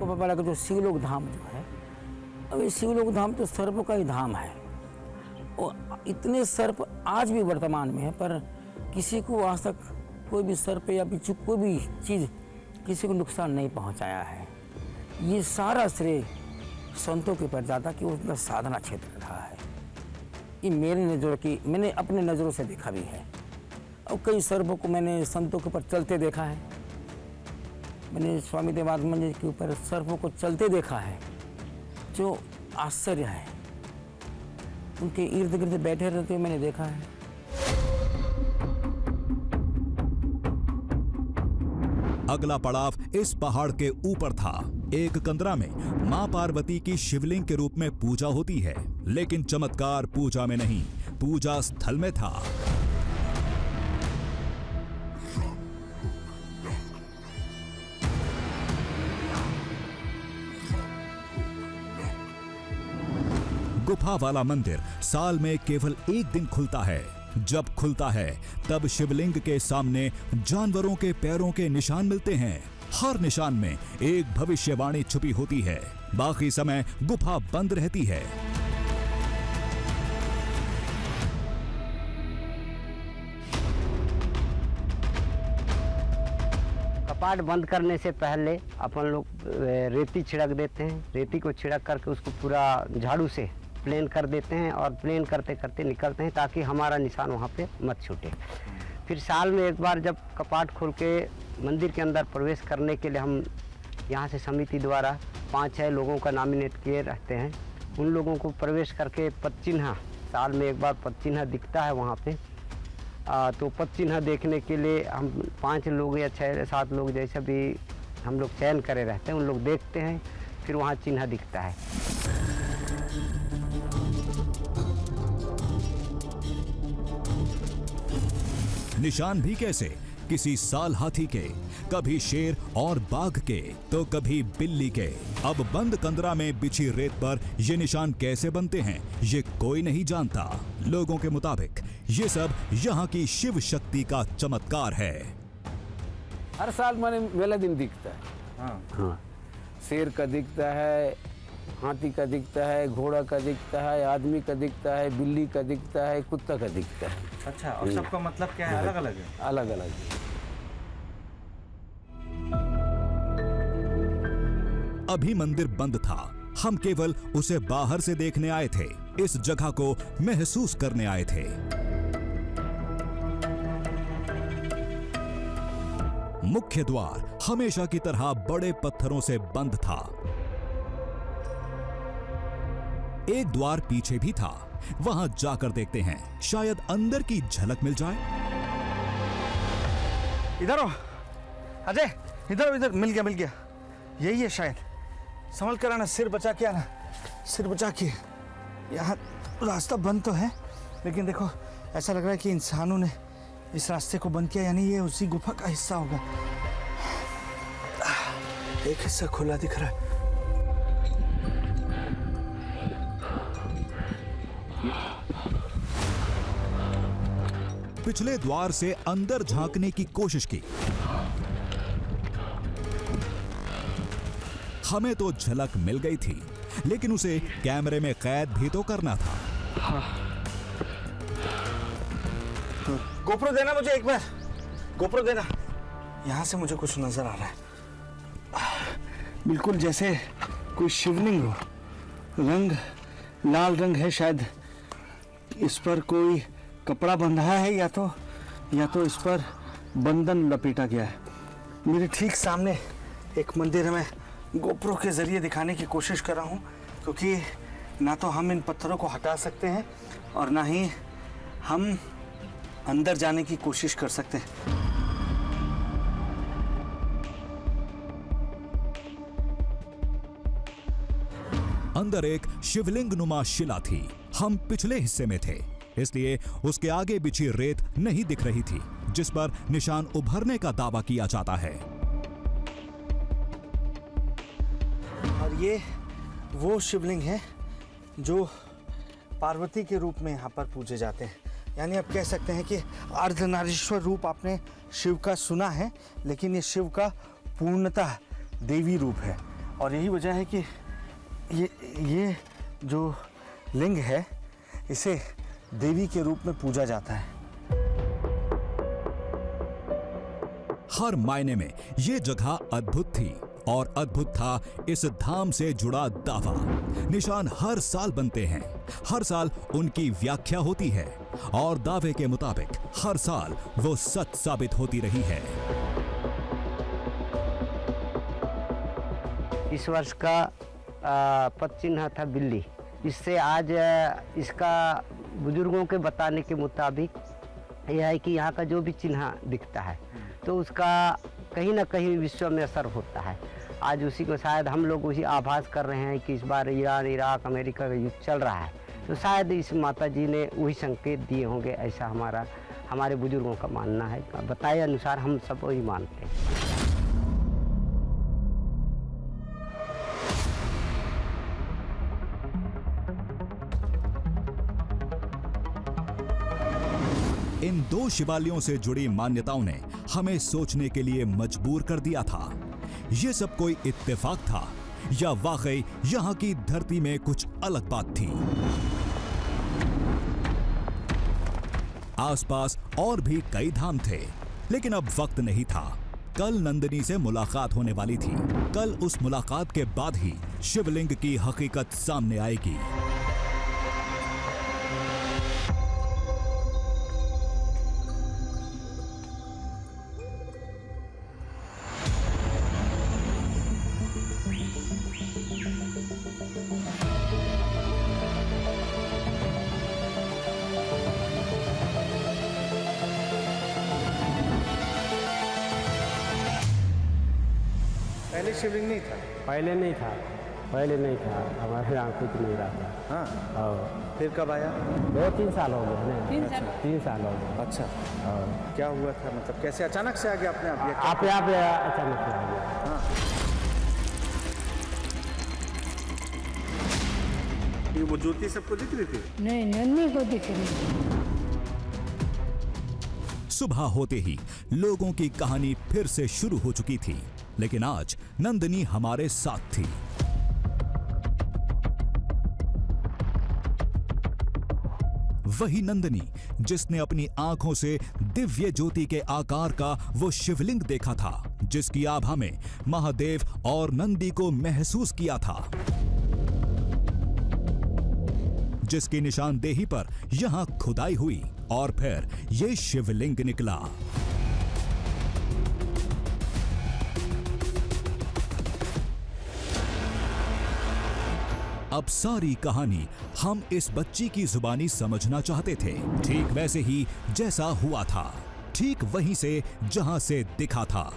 आपको पता लगा जो शिवलोक धाम जो है, अब ये शिवलोक धाम तो सर्पों का ही धाम है। और इतने सर्प आज भी वर्तमान में है, पर किसी को आज तक कोई भी सर्प या बिच्छू कोई भी चीज़ किसी को नुकसान नहीं पहुंचाया है। ये सारा श्रेय संतों के ऊपर जाता कि उनका साधना क्षेत्र रहा है। ये मेरी नज़रों की, मैंने अपने नज़रों से देखा भी है। और कई सर्पों को मैंने संतों के ऊपर चलते देखा है। मैंने स्वामी देवानंद जी के ऊपर सर्पों को चलते देखा है, जो आश्चर्य है। उनके इर्द गिर्द बैठे रहते हुए मैंने देखा है। अगला पड़ाव इस पहाड़ के ऊपर था। एक कंदरा में मां पार्वती की शिवलिंग के रूप में पूजा होती है, लेकिन चमत्कार पूजा में नहीं, पूजा स्थल में था। गुफा वाला मंदिर साल में केवल एक दिन खुलता है। जब खुलता है तब शिवलिंग के सामने जानवरों के पैरों के निशान मिलते हैं। हर निशान में एक भविष्यवाणी छुपी होती है। बाकी समय गुफा बंद रहती है। कपाट बंद करने से पहले अपन लोग रेती छिड़क देते हैं। रेती को छिड़क करके उसको पूरा झाड़ू से प्लेन कर देते हैं और प्लेन करते करते निकलते हैं, ताकि हमारा निशान वहाँ पे मत छूटे। फिर साल में एक बार जब कपाट खोल के मंदिर के अंदर प्रवेश करने के लिए हम यहाँ से समिति द्वारा 5-6 लोगों का नॉमिनेट किए रहते हैं। उन लोगों को प्रवेश करके पदचिन्ह, साल में एक बार पदचिन्ह दिखता है वहाँ पे। तो पदचिन्ह देखने के लिए हम 5 लोग या 6-7 लोग जैसा भी हम लोग चयन करे रहते हैं, उन लोग देखते हैं, फिर वहाँ चिन्ह दिखता है। निशान भी कैसे, किसी साल हाथी के, कभी शेर और बाघ के, तो कभी बिल्ली के। अब बंद कंदरा में बिछी रेत पर ये निशान कैसे बनते हैं, ये कोई नहीं जानता। लोगों के मुताबिक ये सब यहाँ की शिव शक्ति का चमत्कार है। हर साल मैंने मेला दिन दिखता है। हाँ, शेर का दिखता है, हाथी का दिखता है, घोड़ा का दिखता है, आदमी का दिखता है, बिल्ली का दिखता है, कुत्ता का दिखता है। अच्छा, और सबका मतलब क्या है? अलग अलग है? अलग अलग। अभी मंदिर बंद था। हम केवल उसे बाहर से देखने आए थे, इस जगह को महसूस करने आए थे। मुख्य द्वार हमेशा की तरह बड़े पत्थरों से बंद था। एक द्वार पीछे भी था, वहां जाकर देखते हैं, शायद अंदर की झलक मिल जाए। इधर हो अजय, इधर मिल गया। यही है शायद। संभल कर आना, सिर बचा के आना, सिर बचा के। यहाँ रास्ता बंद तो है, लेकिन देखो ऐसा लग रहा है कि इंसानों ने इस रास्ते को बंद किया, यानी ये उसी गुफा का हिस्सा होगा। एक हिस्सा खुला दिख रहा है। पिछले द्वार से अंदर झांकने की कोशिश की। हमें तो झलक मिल गई थी, लेकिन उसे कैमरे में कैद भी तो करना था। गोप्रो देना मुझे एक बार, गोप्रो देना। यहां से मुझे कुछ नजर आ रहा है, बिल्कुल जैसे कोई शिवलिंग हो। रंग लाल रंग है, शायद इस पर कोई कपड़ा बंधा है, या तो इस पर बंधन लपेटा गया है। मेरे ठीक सामने एक मंदिर है। मैं गोप्रो के जरिए दिखाने की कोशिश कर रहा हूँ, क्योंकि ना तो हम इन पत्थरों को हटा सकते हैं और ना ही हम अंदर जाने की कोशिश कर सकते हैं। अंदर एक शिवलिंग नुमा शिला थी। हम पिछले हिस्से में थे, इसलिए उसके आगे बिछी रेत नहीं दिख रही थी, जिस पर निशान उभरने का दावा किया जाता है। और ये वो शिवलिंग है जो पार्वती के रूप में यहाँ पर पूजे जाते हैं। यानी आप कह सकते हैं कि अर्धनारीश्वर रूप आपने शिव का सुना है, लेकिन ये शिव का पूर्णतः देवी रूप है। और यही वजह है कि ये जो लिंग है इसे देवी के रूप में पूजा जाता है। हर मायने में ये जगह अद्भुत थी और अद्भुत था इस धाम से जुड़ा दावा। निशान हर साल बनते हैं, हर साल उनकी व्याख्या होती है और दावे के मुताबिक हर साल वो सच साबित होती रही है। इस वर्ष का पद चिन्ह था बिल्ली। इससे आज इसका बुजुर्गों के बताने के मुताबिक यह है कि यहाँ का जो भी चिन्ह दिखता है तो उसका कहीं ना कहीं विश्व में असर होता है। आज उसी को शायद हम लोग उसी आभास कर रहे हैं कि इस बार ईरान, इराक, अमेरिका का युद्ध चल रहा है, तो शायद इस माता जी ने वही संकेत दिए होंगे, ऐसा हमारे बुजुर्गों का मानना है। बताए अनुसार हम सब वही मानते हैं। इन दो शिवालयों से जुड़ी मान्यताओं ने हमें सोचने के लिए मजबूर कर दिया था। ये सब कोई इत्तेफाक था या वाकई यहाँ की धरती में कुछ अलग बात थी? आसपास और भी कई धाम थे, लेकिन अब वक्त नहीं था। कल नंदिनी से मुलाकात होने वाली थी। कल उस मुलाकात के बाद ही शिवलिंग की हकीकत सामने आएगी। पहले शिवलिंग नहीं था? पहले नहीं था, हमारे यहाँ कुछ नहीं रहा। हाँ। और फिर कब आया? 2-3 साल हो गए ना। 3 साल हो गए। अच्छा। और क्या हुआ था, मतलब कैसे अचानक से आ गया अपने आप? ये क्या? आप यहाँ पे अचानक से आ गया। हाँ। ये वो ज्योति सबको दिख रही थी? नहीं, नन्ही को दिख रही। सुबह होते ही लोगों की कहानी फिर से शुरू हो चुकी थी, लेकिन आज नंदिनी हमारे साथ थी। वही नंदिनी जिसने अपनी आंखों से दिव्य ज्योति के आकार का वो शिवलिंग देखा था, जिसकी आभा में महादेव और नंदी को महसूस किया था, जिसकी निशानदेही पर यहां खुदाई हुई और फिर ये शिवलिंग निकला। अब सारी कहानी हम इस बच्ची की जुबानी समझना चाहते थे, ठीक वैसे ही जैसा हुआ था, ठीक वहीं से जहां से दिखा था।